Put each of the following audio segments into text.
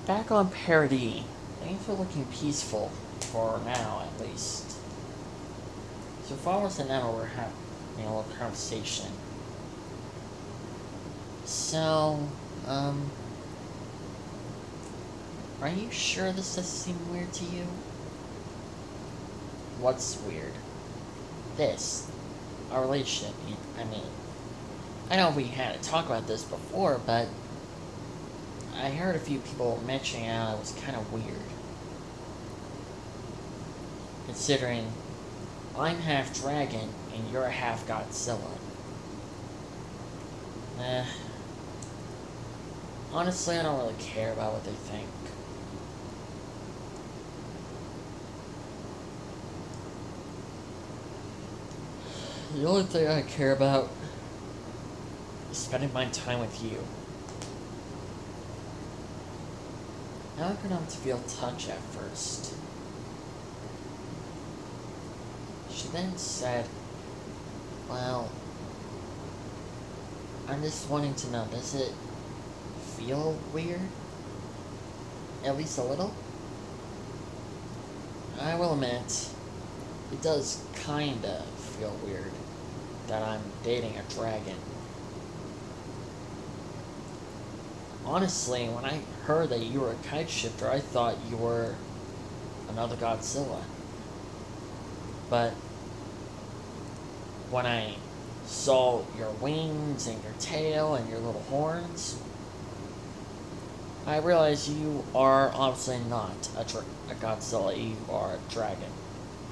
back on parody. Things are looking peaceful, for now at least. So for almost an hour we're having a little conversation. So, are you sure this doesn't seem weird to you? What's weird? This. Our relationship. I mean, I know we had to talk about this before, but I heard a few people mentioning how it was kind of weird. Considering I'm half dragon and you're half Godzilla. Honestly, I don't really care about what they think. The only thing I care about is spending my time with you. How could I feel touch at first? She then said, well, I'm just wanting to know, does it feel weird? At least a little? I will admit, it does kinda feel weird that I'm dating a dragon. Honestly, when I heard that you were a kite shifter, I thought you were another Godzilla. But when I saw your wings and your tail and your little horns, I realized you are obviously not a Godzilla, you are a dragon,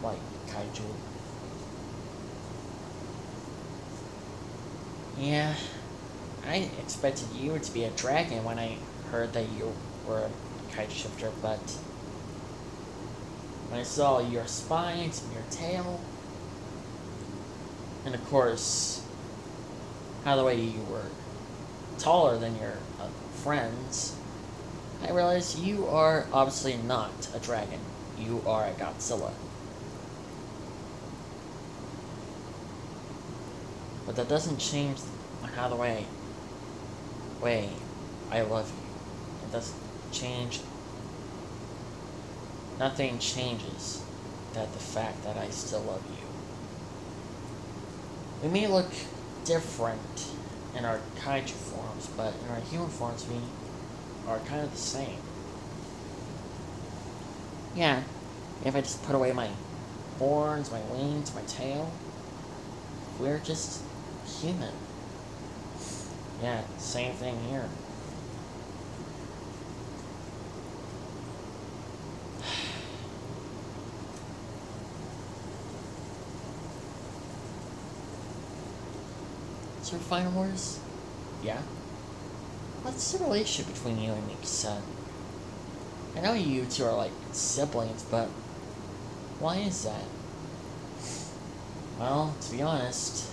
like kaiju. Yeah, I expected you to be a dragon when I heard that you were a kite shifter, but when I saw your spines and your tail, and of course, how the way you were taller than your friends, I realized you are obviously not a dragon. You are a Godzilla. But that doesn't change how the way I love you. It doesn't change. Nothing changes that the fact that I still love you. We may look different in our kaiju forms, but in our human forms we are kind of the same. Yeah, if I just put away my horns, my wings, my tail, we're just human. Yeah, same thing here. So your final words? Yeah? What's the relationship between you and Miki-san? I know you two are like siblings, but why is that? Well, to be honest,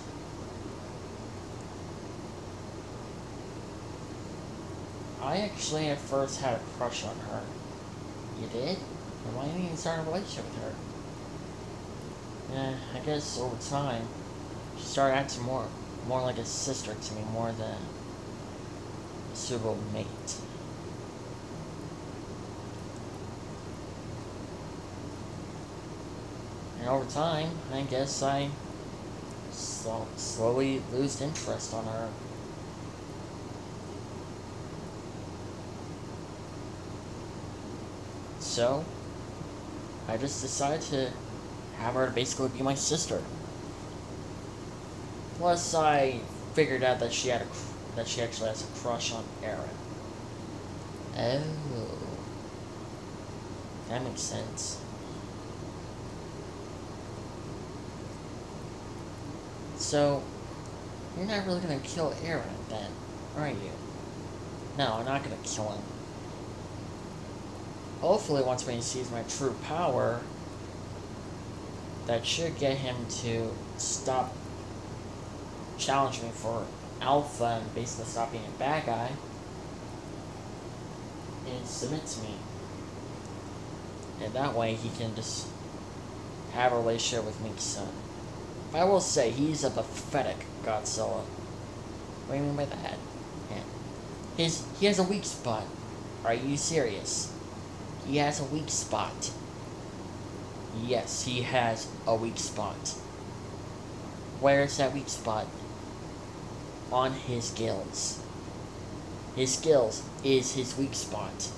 I actually at first had a crush on her. You did? And why didn't you start a relationship with her? Yeah, I guess over time, she started acting more like a sister to me, more than a suitable mate. And over time, I guess I slowly lose interest on her. So, I just decided to have her basically be my sister. Plus, I figured out that she actually has a crush on Aaron. Oh, that makes sense. So, you're not really gonna kill Aaron then, are you? No, I'm not gonna kill him. Hopefully, once when he sees my true power, that should get him to stop challenging me for alpha and basically stop being a bad guy and submit to me. And that way he can just have a relationship with Miki-san. But I will say, he's a pathetic Godzilla. What do you mean by that? Yeah. He has a weak spot. Are you serious? He has a weak spot. Yes, he has a weak spot. Where's that weak spot? On his gills. His gills is his weak spot.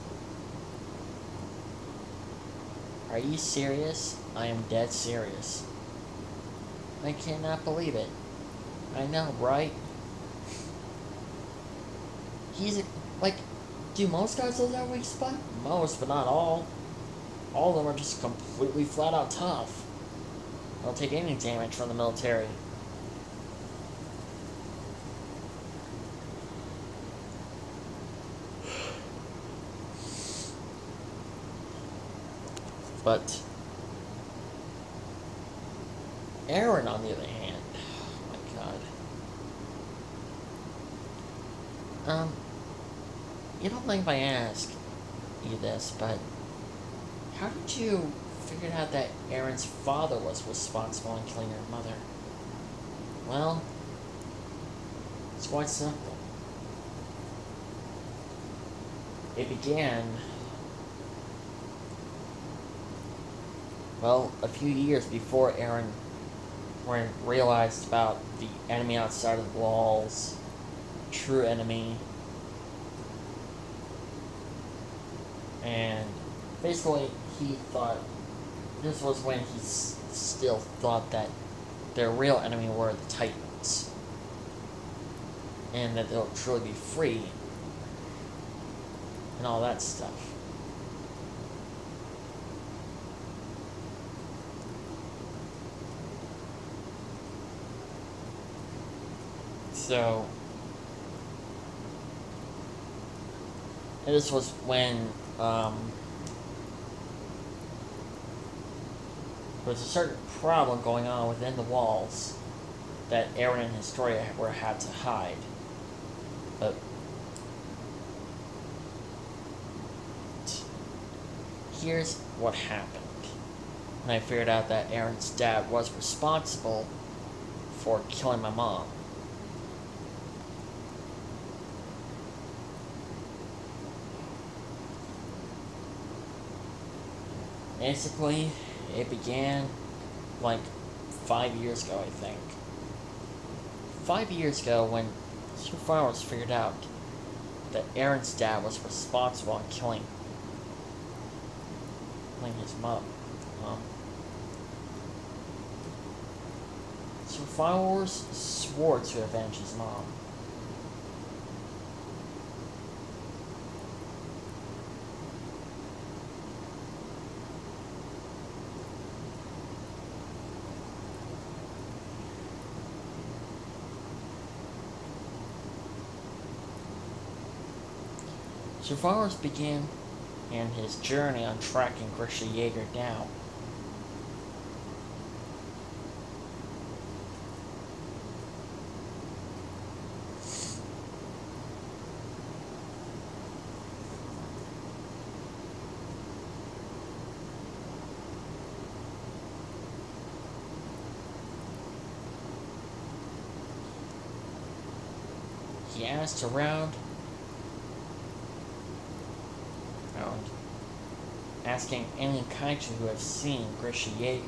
Are you serious? I am dead serious. I cannot believe it. I know, right? He's like, do most Godzillas have a weak spot? Most, but not all. All of them are just completely flat out tough. They'll take any damage from the military. But Aaron, on the other hand, oh my god. You don't mind if I ask you this, but how did you figure out that Aaron's father was responsible in killing your mother? Well, it's quite simple. It began, well, a few years before Aaron realized about the enemy outside of the walls, true enemy, and basically he thought, this was when he still thought that their real enemy were the Titans, and that they'll truly be free, and all that stuff. So, and this was when, there was a certain problem going on within the walls that Aaron and Historia had to hide. But here's what happened. And I figured out that Aaron's dad was responsible for killing my mom. Basically, it began like 5 years ago, I think. 5 years ago, when survivors figured out that Aaron's dad was responsible in killing his mom. Survivors swore to avenge his mom. Survivors began in his journey on tracking Grisha Yeager down. He asked around, asking any kaiju who have seen Grisha Yeager.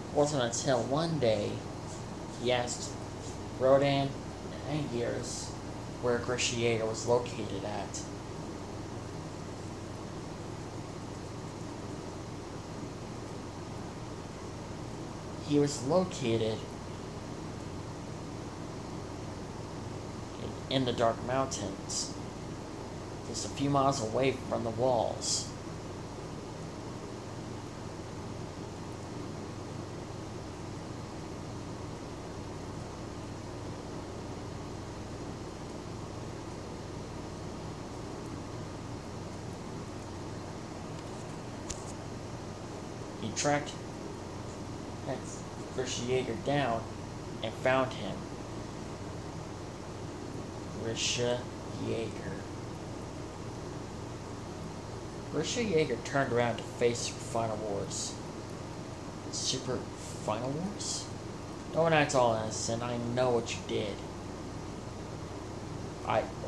It wasn't until one day he asked Rodan and Angiers where Grisha Yeager was located at. He was located in the Dark Mountains, just a few miles away from the walls. He tracked Grisha Yeager down and found him. Grisha Yeager. Grisha Yeager turned around to face Super Final Wars. Super Final Wars? Don't act all innocent. I know what you did.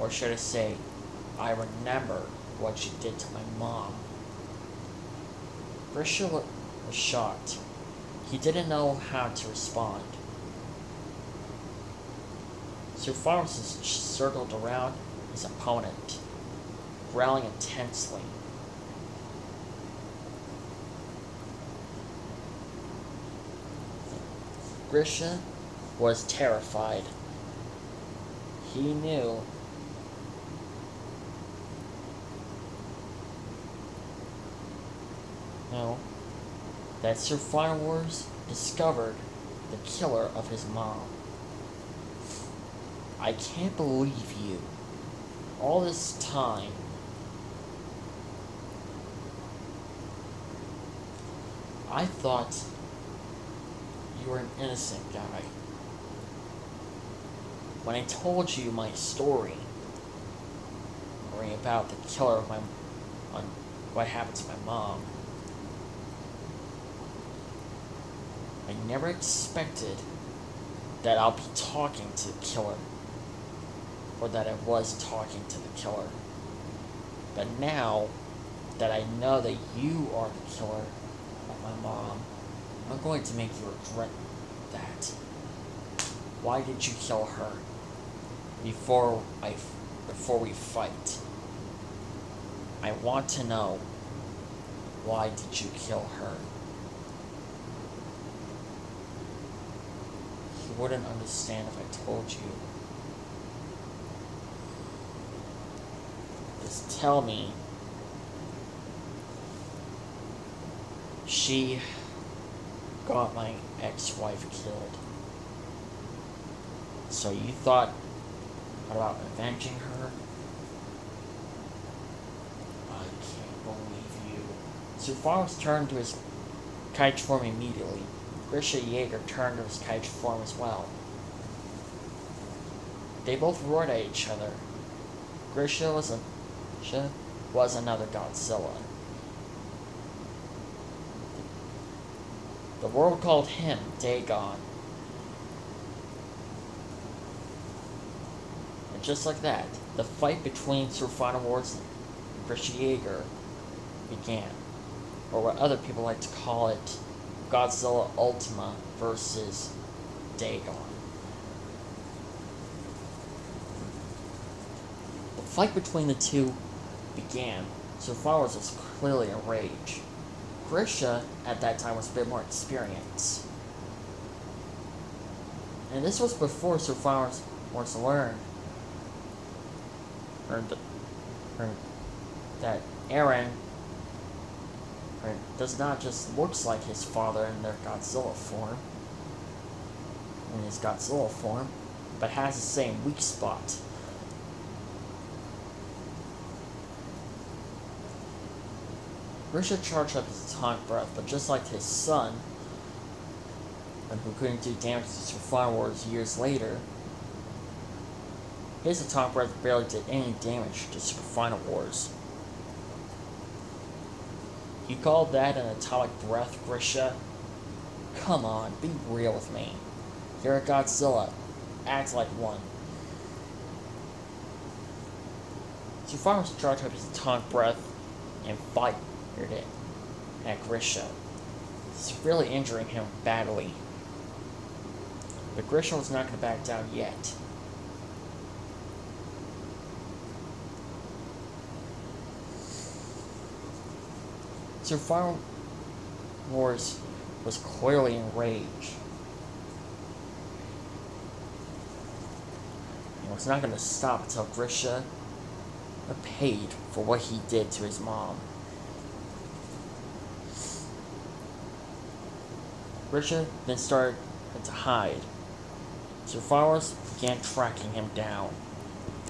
Or should I say, I remember what you did to my mom. Grisha was shocked. He didn't know how to respond. Sir Francis circled around his opponent, growling intensely. Grisha was terrified. He knew that Sir Final Wars discovered the killer of his mom. I can't believe you. All this time. I thought you were an innocent guy. When I told you my story, about the killer of what happened to my mom, I never expected that I'll be talking to the killer, or that I was talking to the killer. But now that I know that you are the killer of my mom, I'm going to make you regret that. Why did you kill her before we fight? I want to know, why did you kill her? You wouldn't understand if I told you. Just tell me. She got my ex-wife killed. So you thought about avenging her? I can't believe you. Sir Faust turned to his kite form immediately. Grisha Yeager turned to his kite form as well. They both roared at each other. Grisha was another Godzilla. The world called him Dagon. And just like that, the fight between Sir Final Wars and Grisha Yeager began. Or what other people like to call it, Godzilla Ultima versus Dagon. The fight between the two began. Sir Final Wars was clearly enraged. Grisha, at that time, was a bit more experienced. And this was before Sir Final Wars learned that Eren does not just looks like his father in his Godzilla form, but has the same weak spot. Grisha charged up his atomic breath, but just like his son, who couldn't do damage to Sir Final Wars years later, his atomic breath barely did any damage to Super Final Wars. You call that an atomic breath, Grisha? Come on, be real with me. You're a Godzilla. Act like one. Sir Final Wars charged up his atomic breath and fired it at Grisha. It's really injuring him badly. But Grisha was not going to back down yet. Sir Final Wars was clearly enraged. He was not going to stop until Grisha paid for what he did to his mom. Grisha then started to hide. Sir Final Wars began tracking him down.